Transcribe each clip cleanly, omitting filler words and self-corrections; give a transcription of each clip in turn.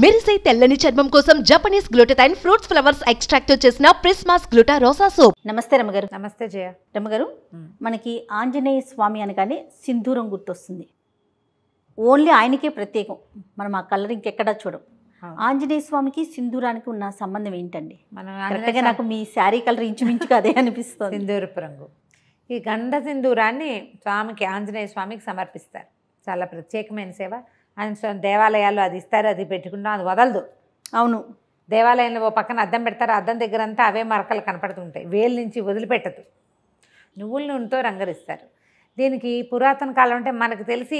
మెరిసే తెల్లని చర్మం కోసం Japanese glutathione fruits flowers extract తో చేసిన ప్రిస్మాస్ గ్లూటా రోసా సోప్. నమస్తే రమ్మగారు. నమస్తే జయ. రమ్మగారు, మనకి ఆంజనేయ స్వామి అనగానే సింధూరం గుర్తొస్తుంది. ఓన్లీ ఆయనకే ప్రత్యేకం. మనం ఆ కలర్ ఇంకెక్కడా చూడం. ఆంజనేయ స్వామికి సింధూరానికి ఉన్న సంబంధం ఏంటండి? కరెక్ట్గా నాకు మీ శారీ కలర్ ఇంచుమించుగా అదే అనిపిస్తుంది. సింధూరపు రంగు. ఈ గంధ సింధూరాన్ని స్వామికి, ఆంజనేయ స్వామికి సమర్పిస్తారు. చాలా ప్రత్యేకమైన సేవ. ఆయన దేవాలయాల్లో అది ఇస్తారు, అది పెట్టుకుంటాం, అది వదలదు. అవును, దేవాలయంలో ఓ పక్కన అద్దం పెడతారు, అద్దం దగ్గర అంతా అవే మరకలు కనపడుతుంటాయి, వేలు నుంచి వదిలిపెట్టదు. నువ్వుల నూనెతో రంగరిస్తారు. దీనికి పురాతన కాలం అంటే మనకు తెలిసి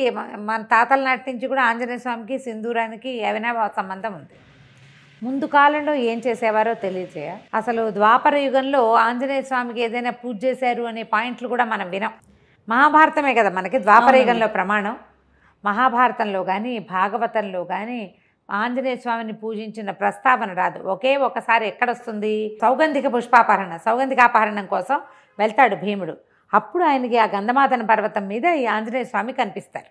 మన తాతల నాటి నుంచి కూడా ఆంజనేయ స్వామికి సింధూరానికి అవినాభావ సంబంధం ఉంది. ముందు కాలంలో ఏం చేసేవారో తెలియజేయ. అసలు ద్వాపర యుగంలో ఆంజనేయ స్వామికి ఏదైనా పూజ చేశారు అనే పాయింట్లు కూడా మనం వినాం. మహాభారతమే కదా మనకి ద్వాపర యుగంలో ప్రమాణం. మహాభారతంలో కానీ భాగవతంలో కానీ ఆంజనేయ స్వామిని పూజించిన ప్రస్తావన రాదు. ఒకసారి ఎక్కడొస్తుంది? సౌగంధికాపహరణం కోసం వెళ్తాడు భీముడు. అప్పుడు ఆయనకి ఆ గంధమాదన పర్వతం మీద ఈ ఆంజనేయ స్వామి కనిపిస్తారు.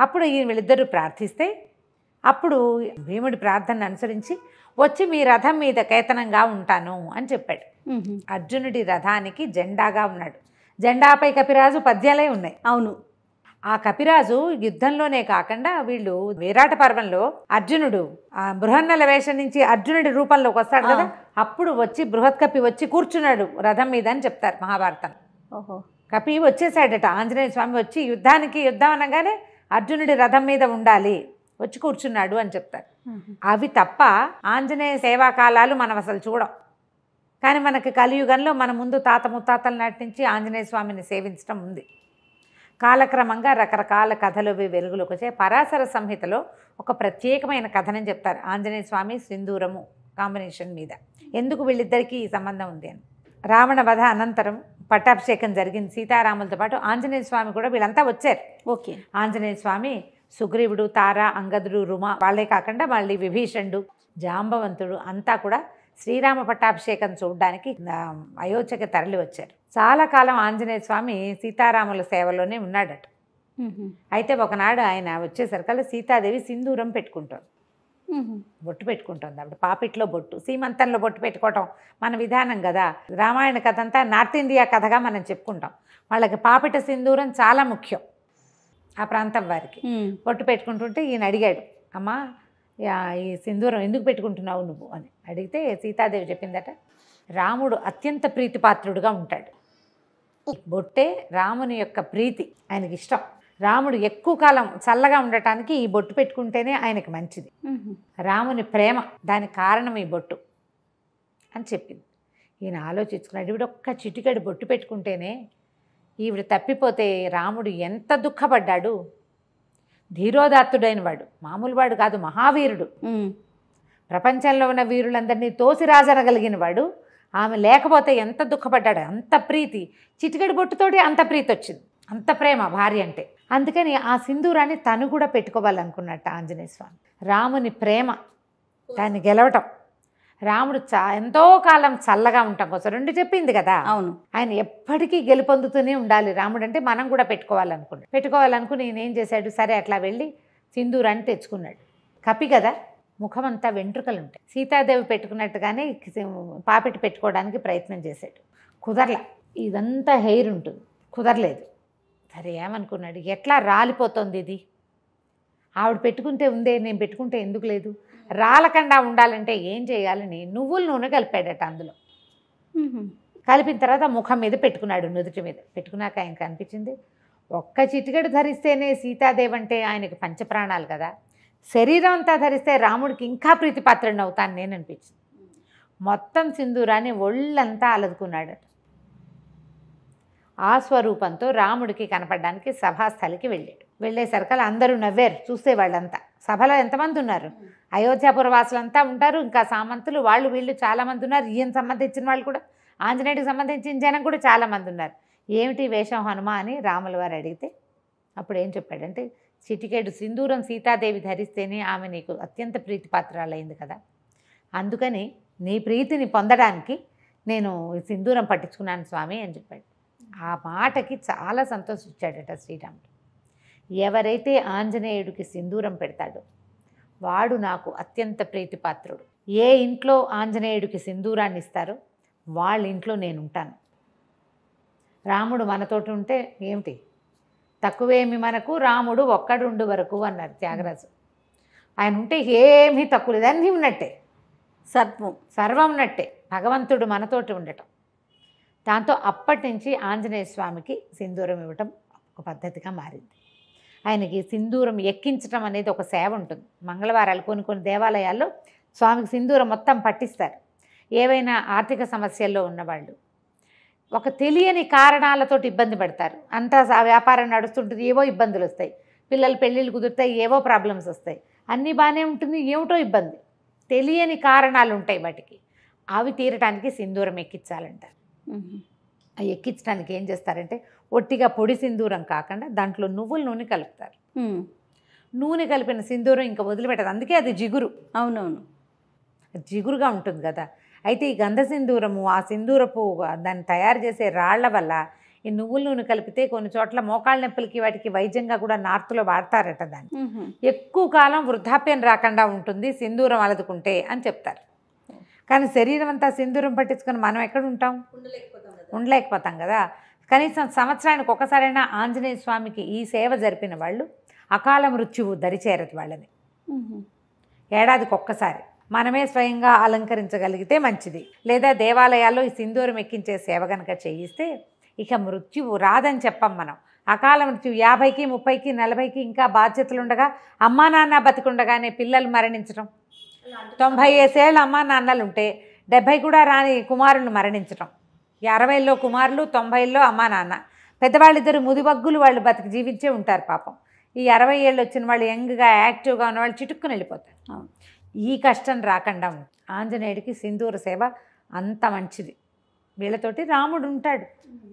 అప్పుడు వీళ్ళిద్దరూ ప్రార్థిస్తే అప్పుడు భీముడి ప్రార్థనను అనుసరించి వచ్చి మీ రథం మీద కేతనంగా ఉంటాను అని చెప్పాడు. అర్జునుడి రథానికి జెండాగా ఉన్నాడు. జెండాపై కపిరాజు పద్యాలే ఉన్నాయి. అవును, ఆ కపిరాజు యుద్ధంలోనే కాకుండా వీళ్ళు విరాట పర్వంలో అర్జునుడు ఆ బృహన్నల వేషం నుంచి అర్జునుడి రూపంలోకి వస్తాడు కదా, అప్పుడు వచ్చి బృహత్ కపి వచ్చి కూర్చున్నాడు రథం మీద అని చెప్తారు మహాభారతం. ఓహో, కపి వచ్చేసాడట. ఆంజనేయ స్వామి వచ్చి యుద్ధం అనగానే అర్జునుడి రథం మీద ఉండాలి, వచ్చి కూర్చున్నాడు అని చెప్తారు. అవి తప్ప ఆంజనేయ సేవాకాలాలు మనం అసలు చూడం. కానీ మనకి కలియుగంలో మన ముందు తాత ముత్తాతల నాటి నుంచి ఆంజనేయ స్వామిని సేవించడం ఉంది. కాలక్రమంగా రకరకాల కథలు వెలుగులోకి వచ్చాయి. పరాశర సంహితలో ఒక ప్రత్యేకమైన కథనని చెప్తారు ఆంజనేయ స్వామి సింధూరము కాంబినేషన్ మీద. ఎందుకు వీళ్ళిద్దరికీ ఈ సంబంధం ఉంది అని. రావణ వధ అనంతరం పట్టాభిషేకం జరిగింది. సీతారాములతో పాటు ఆంజనేయ స్వామి కూడా వీళ్ళంతా వచ్చారు. ఓకే, ఆంజనేయ స్వామి, సుగ్రీవుడు, తార, అంగదుడు, రుమ, వాళ్ళే కాకుండా మళ్ళీ విభీషణుడు, జాంబవంతుడు అంతా కూడా శ్రీరామ పట్టాభిషేకం చూడడానికి అయోధ్యకి తరలి వచ్చారు. చాలా కాలం ఆంజనేయ స్వామి సీతారాముల సేవలోనే ఉన్నాడట. అయితే ఒకనాడు ఆయన వచ్చేసరికల్లా సీతాదేవి సింధూరం పెట్టుకుంటారు, బొట్టు పెట్టుకుంటుంది. అప్పుడు పాపిట్లో బొట్టు, సీమంతంలో బొట్టు పెట్టుకోవటం మన విధానం కదా. రామాయణ కథ అంతా నార్త్ ఇండియా కథగా మనం చెప్పుకుంటాం. వాళ్ళకి పాపిట సింధూరం చాలా ముఖ్యం ఆ ప్రాంతం వారికి. బొట్టు పెట్టుకుంటుంటే ఈయన అడిగాడు, అమ్మా ఈ సింధూరం ఎందుకు పెట్టుకుంటున్నావు నువ్వు అని అడిగితే సీతాదేవి చెప్పిందట, రాముడు అత్యంత ప్రీతిపాత్రుడుగా ఉంటాడు. బొట్టే రాముని యొక్క ప్రీతి, ఆయనకి ఇష్టం. రాముడు ఎక్కువ కాలం చల్లగా ఉండటానికి ఈ బొట్టు పెట్టుకుంటేనే ఆయనకి మంచిది. రాముని ప్రేమ, దానికి కారణం ఈ బొట్టు అని చెప్పింది. ఈయన ఆలోచించుకున్నాడు, ఈవిడ ఒక్క చిటికెడు బొట్టు పెట్టుకుంటేనే ఈవిడ తప్పిపోతే రాముడు ఎంత దుఃఖపడ్డాడు. ధీరోదాత్తుడైన వాడు, మామూలు వాడు కాదు, మహావీరుడు. ప్రపంచంలో ఉన్న వీరులందరినీ తోసిరాజనగలిగిన వాడు. ఆమె లేకపోతే ఎంత దుఃఖపడ్డాడు. అంత ప్రీతి, చిటికెడు బొట్టుతోటి అంత ప్రీతి వచ్చింది, అంత ప్రేమ భార్య అంటే. అందుకని ఆ సింధూరాన్ని తను కూడా పెట్టుకోవాలనుకున్నట్ట ఆంజనేయ స్వామి. రాముని ప్రేమ, దాన్ని గెలవటం, రాముడు ఎంతో కాలం చల్లగా ఉండటం కోసం రెండు చెప్పింది కదా. అవును, ఆయన ఎప్పటికీ గెలుపొందుతూనే ఉండాలి రాముడు అంటే. మనం కూడా పెట్టుకోవాలనుకుని ఈయన ఏం చేశాడు, సరే అట్లా వెళ్ళి సింధూరాన్ని తెచ్చుకున్నాడు. కపి కదా, ముఖమంతా వెంట్రుకలు ఉంటాయి. సీతాదేవి పెట్టుకున్నట్టుగానే పాపిటి పెట్టుకోవడానికి ప్రయత్నం చేశాడు, కుదరలా. ఇదంతా హెయిర్ ఉంటుంది, కుదరలేదు. సరే ఏమనుకున్నాడు, ఎట్లా రాలిపోతుంది ఇది, ఆవిడ పెట్టుకుంటే ఉందే, నేను పెట్టుకుంటే ఎందుకు లేదు, రాలకుండా ఉండాలంటే ఏం చేయాలని నువ్వుల నూనె కలిపాడట. అందులో కలిపిన తర్వాత ముఖం మీద పెట్టుకున్నాడు, నుదుటి మీద పెట్టుకున్నాక ఆయనకు అనిపించింది, ఒక్క చిటికెడు ధరిస్తేనే సీతాదేవి అంటే ఆయనకు పంచప్రాణాలు కదా, శరీరం అంతా ధరిస్తే రాముడికి ఇంకా ప్రీతిపాత్రుడిని అవుతాను నేను అనిపించింది. మొత్తం సింధూరాన్ని ఒళ్ళంతా అలదుకున్నాడట. ఆ స్వరూపంతో రాముడికి కనపడడానికి సభాస్థలికి వెళ్ళేసరికల్లా అందరూ నవ్వారు చూస్తే. వాళ్ళంతా సభలో ఎంతమంది ఉన్నారు, అయోధ్యాపురవాసులంతా ఉంటారు, ఇంకా సామంతులు వాళ్ళు వీళ్ళు చాలామంది ఉన్నారు. ఈయన సంబంధించిన వాళ్ళు కూడా, ఆంజనేయుడికి సంబంధించిన జనం కూడా చాలామంది ఉన్నారు. ఏమిటి వేషం హనుమ అని రాముల వారు అడిగితే అప్పుడు ఏం చెప్పాడంటే, చిటికేడు సింధూరం సీతాదేవి ధరిస్తేనే ఆమె నీకు అత్యంత ప్రీతిపాత్రాలైంది కదా, అందుకని నీ ప్రీతిని పొందడానికి నేను సింధూరం పట్టించుకున్నాను స్వామి అని చెప్పాడు. ఆ మాటకి చాలా సంతోషించాడట శ్రీరాముడు. ఎవరైతే ఆంజనేయుడికి సింధూరం పెడతాడో వాడు నాకు అత్యంత ప్రీతిపాత్రుడు. ఏ ఇంట్లో ఆంజనేయుడికి సింధూరాన్ని ఇస్తారో వాళ్ళ ఇంట్లో నేను ఉంటాను. రాముడు మనతోటి ఉంటే ఏమిటి తక్కువేమి మనకు, రాముడు ఒక్కడుండు వరకు అన్నారు త్యాగరాజు. ఆయన ఉంటే ఏమీ తక్కువ లేదు, అన్నీ ఉన్నట్టే, సర్వం ఉన్నట్టే. భగవంతుడు మనతోటి ఉండటం. దాంతో అప్పటి నుంచి ఆంజనేయ స్వామికి సింధూరం ఇవ్వటం ఒక పద్ధతిగా మారింది. ఆయనకి సింధూరం ఎక్కించడం అనేది ఒక సేవ ఉంటుంది. మంగళవారాలు కొన్ని దేవాలయాల్లో స్వామికి సింధూరం మొత్తం పట్టిస్తారు. ఏవైనా ఆర్థిక సమస్యల్లో ఉన్నవాళ్ళు, ఒక తెలియని కారణాలతోటి ఇబ్బంది పడతారు. అంతా వ్యాపారం నడుస్తుంటుంది, ఏవో ఇబ్బందులు వస్తాయి, పిల్లలు పెళ్ళిళ్ళు కుదురుతాయి, ఏవో ప్రాబ్లమ్స్ వస్తాయి, అన్నీ బాగానే ఉంటుంది, ఏమిటో ఇబ్బంది, తెలియని కారణాలు ఉంటాయి వాటికి. అవి తీరటానికి సింధూరం ఎక్కించాలంటారు. అవి ఎక్కించడానికి ఏం చేస్తారంటే ఒట్టిగా పొడి సింధూరం కాకుండా దాంట్లో నువ్వుల నూనె కలుపుతారు. నూనె కలిపిన సింధూరం ఇంకా వదిలిపెట్టదు, అందుకే అది జిగురు. అవునవును, జిగురుగా ఉంటుంది కదా. అయితే ఈ గంధ సింధూరము, ఆ సింధూరపు దాన్ని తయారు చేసే రాళ్ల వల్ల ఈ నువ్వుల నూనె కలిపితే కొన్ని చోట్ల మోకాళ్ళ నొప్పులకి వాటికి వైద్యంగా కూడా నార్త్లో వాడతారట. దాన్ని ఎక్కువ కాలం వృద్ధాప్యం రాకుండా ఉంటుంది సింధూరం అలదుకుంటే అని చెప్తారు. కానీ శరీరం అంతా సింధూరం పట్టించుకొని మనం ఎక్కడ ఉంటాం, ఉండలేకపోతాం కదా. కనీసం సంవత్సరానికి ఒకసారైనా ఆంజనేయ స్వామికి ఈ సేవ జరిపిన వాళ్ళు అకాల మృత్యువు దరిచేరదు వాళ్ళని. ఏడాదికి ఒక్కసారి మనమే స్వయంగా అలంకరించగలిగితే మంచిది. లేదా దేవాలయాల్లో ఈ సింధూరం ఎక్కించే సేవ కనుక చేయిస్తే ఇక మృత్యువు రాదని చెప్పం మనం. అకాల మృత్యు 50కి 30కి 40కి ఇంకా బాధ్యతలు ఉండగా అమ్మా నాన్న బతికుండగానే పిల్లలు మరణించడం, 90 ఏళ్ళ అమ్మా నాన్నలు ఉంటే 70 కూడా రాని కుమారులు మరణించడం, 60లో కుమారులు 90లో అమ్మా నాన్న, పెద్దవాళ్ళిద్దరు ముదిబగ్గులు వాళ్ళు బతికి జీవించే ఉంటారు పాపం. ఈ 60 ఏళ్ళు వచ్చిన వాళ్ళు యంగ్గా యాక్టివ్గా ఉన్న వాళ్ళు చిటుక్కుని వెళ్ళిపోతారు. ఈ కష్టం రాకుండా ఆంజనేయుడికి సింధూర సేవ అంత మంచిది. వీళ్ళతోటి రాముడు ఉంటాడు.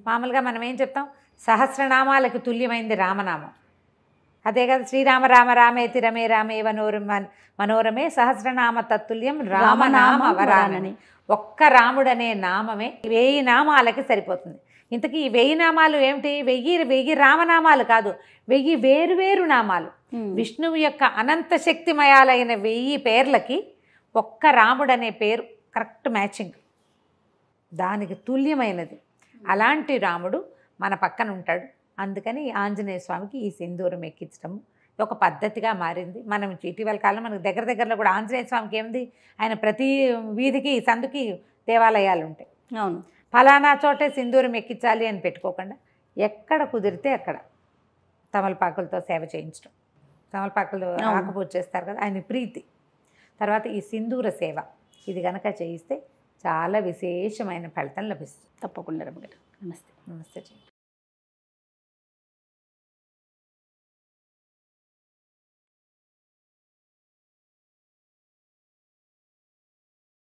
మామూలుగా మనం ఏం చెప్తాం, సహస్రనామాలకు తుల్యమైంది రామనామం. అదే కదా, శ్రీరామ రామ రామేతి రమే రామే మనోరమే సహస్రనామ తత్తుల్యం రామనామ వరానని. ఒక్క రాముడు అనే నామమే 1000 నామాలకి సరిపోతుంది. ఇంతకీ ఈ 1000 నామాలు ఏమిటి? 1000 రామనామాలు కాదు, 1000 వేరువేరు నామాలు. విష్ణువు యొక్క అనంత శక్తిమయాలైన 1000 పేర్లకి ఒక్క రాముడు అనే పేరు కరెక్ట్ మ్యాచింగ్, దానికి తుల్యమైనది. అలాంటి రాముడు మన పక్కన ఉంటాడు. అందుకని ఆంజనేయ స్వామికి ఈ సింధూరం ఎక్కించడం ఒక పద్ధతిగా మారింది. మనం ఇటీవల కాలం మనకు దగ్గరలో కూడా ఆంజనేయ స్వామికి ఏముంది, ఆయన ప్రతి వీధికి సందుకి దేవాలయాలు ఉంటాయి. అవును, ఫలానా చోటే సింధూరం ఎక్కించాలి అని పెట్టుకోకుండా ఎక్కడ కుదిరితే అక్కడ తమలపాకులతో సేవ చేయించడం. తమలపాకులు ఆకుపూజ చేస్తారు కదా, ఆయన ప్రీతి. తర్వాత ఈ సింధూర సేవ ఇది కనుక చేయిస్తే చాలా విశేషమైన ఫలితం లభిస్తుంది. తప్పకుండా రమ్మగారు. నమస్తే. నమస్తే.